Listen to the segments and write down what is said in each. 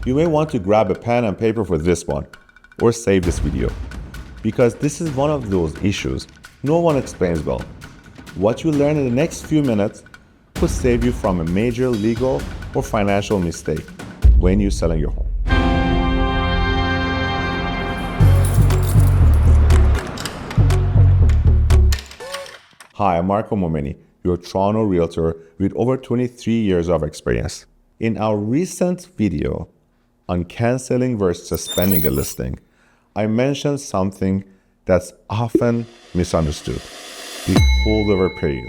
You may want to grab a pen and paper for this one, or save this video, because this is one of those issues no one explains well. What you learn in the next few minutes could save you from a major legal or financial mistake when you're selling your home. Hi, I'm Marco Momeni, your Toronto realtor with over 23 years of experience. In our recent video on canceling versus suspending a listing, I mentioned something that's often misunderstood: the holdover period.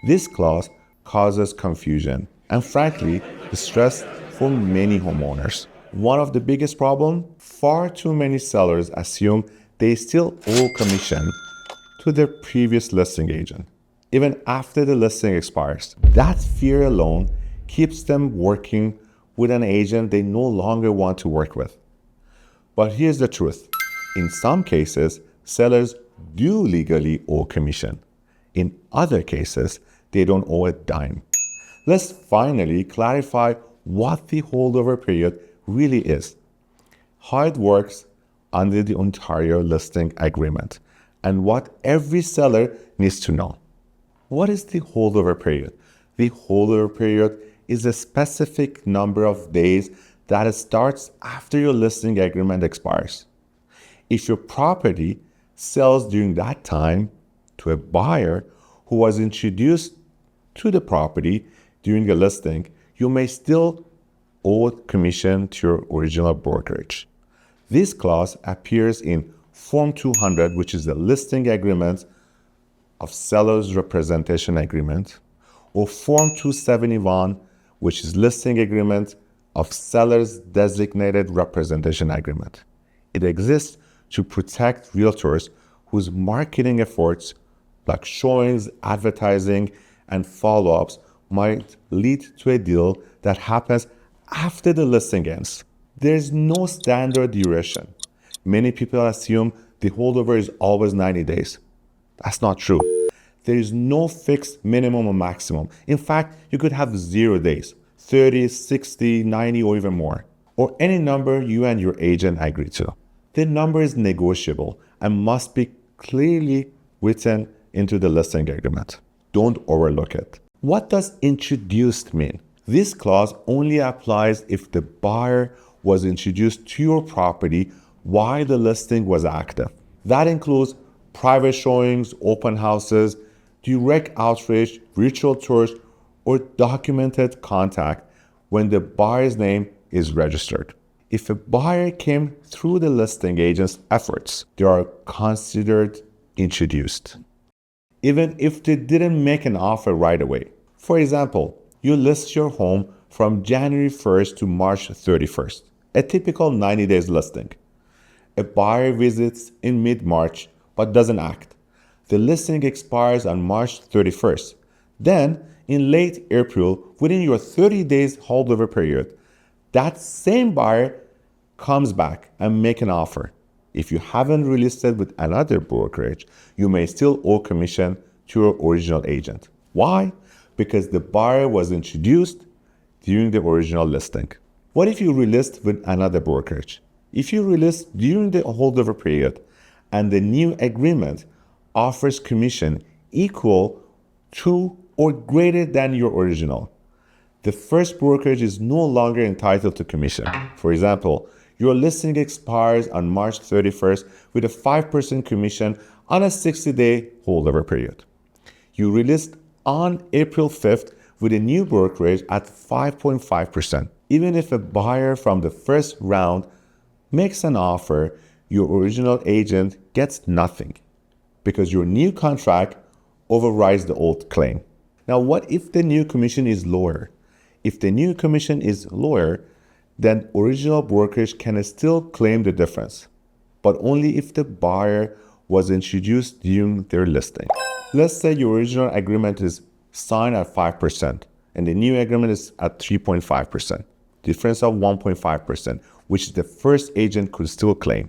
This clause causes confusion and, frankly, stress for many homeowners. One of the biggest problems: far too many sellers assume they still owe commission to their previous listing agent, even after the listing expires. That fear alone keeps them working with an agent they no longer want to work with. But here's the truth. In some cases, sellers do legally owe commission. In other cases, they don't owe a dime. Let's finally clarify what the holdover period really is, how it works under the Ontario listing agreement, and what every seller needs to know. What is the holdover period? The holdover period is a specific number of days that starts after your listing agreement expires. If your property sells during that time to a buyer who was introduced to the property during the listing, you may still owe commission to your original brokerage. This clause appears in Form 200, which is the listing agreement of seller's representation agreement, or Form 271, which is listing agreement of seller's designated representation agreement. It exists to protect realtors whose marketing efforts, like showings, advertising, and follow-ups, might lead to a deal that happens after the listing ends. There is no standard duration. Many people assume the holdover is always 90 days. That's not true. There is no fixed minimum or maximum. In fact, you could have 0 days, 30, 60, 90, or even more, or any number you and your agent agree to. The number is negotiable and must be clearly written into the listing agreement. Don't overlook it. What does introduced mean? This clause only applies if the buyer was introduced to your property while the listing was active. That includes private showings, open houses, direct outreach, virtual tours, or documented contact when the buyer's name is registered. If a buyer came through the listing agent's efforts, they are considered introduced, even if they didn't make an offer right away. For example, you list your home from January 1st to March 31st, a typical 90 days listing. A buyer visits in mid-March but doesn't act. The listing expires on March 31st. Then, in late April, within your 30 days holdover period, that same buyer comes back and make an offer. If you haven't relisted with another brokerage, you may still owe commission to your original agent. Why? Because the buyer was introduced during the original listing. What if you relist with another brokerage? If you relist during the holdover period and the new agreement offers commission equal to or greater than your original, the first brokerage is no longer entitled to commission. For example, your listing expires on March 31st with a 5% commission on a 60-day holdover period. You relist on April 5th with a new brokerage at 5.5%. Even if a buyer from the first round makes an offer, your original agent gets nothing because your new contract overrides the old claim. Now, what if the new commission is lower? If the new commission is lower, then original brokerage can still claim the difference, but only if the buyer was introduced during their listing. Let's say your original agreement is signed at 5% and the new agreement is at 3.5%, difference of 1.5%, which the first agent could still claim.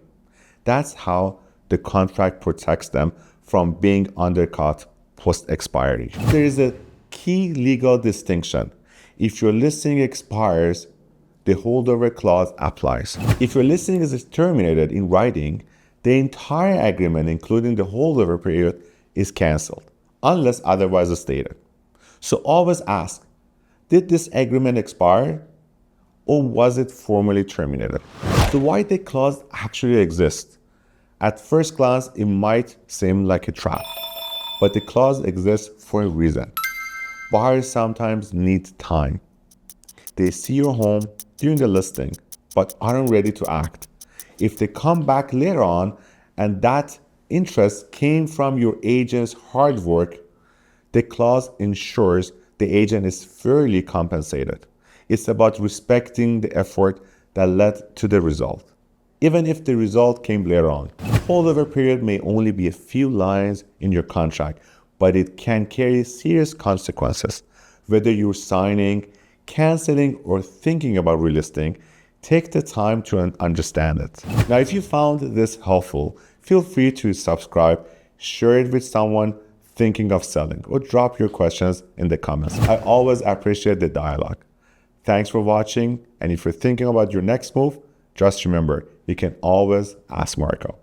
That's how the contract protects them from being undercut post-expiry. There is a key legal distinction. If your listing expires the holdover clause applies. If your listing is terminated in writing, the entire agreement, including the holdover period, is canceled, unless otherwise stated. So always ask, did this agreement expire, or was it formally terminated? So why the clause actually exists? At first glance, it might seem like a trap, but the clause exists for a reason. Buyers sometimes need time. They see your home during the listing, but aren't ready to act. If they come back later on and that interest came from your agent's hard work, the clause ensures the agent is fairly compensated. It's about respecting the effort that led to the result, even if the result came later on. Holdover period may only be a few lines in your contract, but it can carry serious consequences. Whether you're signing, canceling, or thinking about relisting, take the time to understand it. Now, if you found this helpful, feel free to subscribe, share it with someone thinking of selling, or drop your questions in the comments. I always appreciate the dialogue. Thanks for watching, and if you're thinking about your next move, just remember, you can always ask Marco.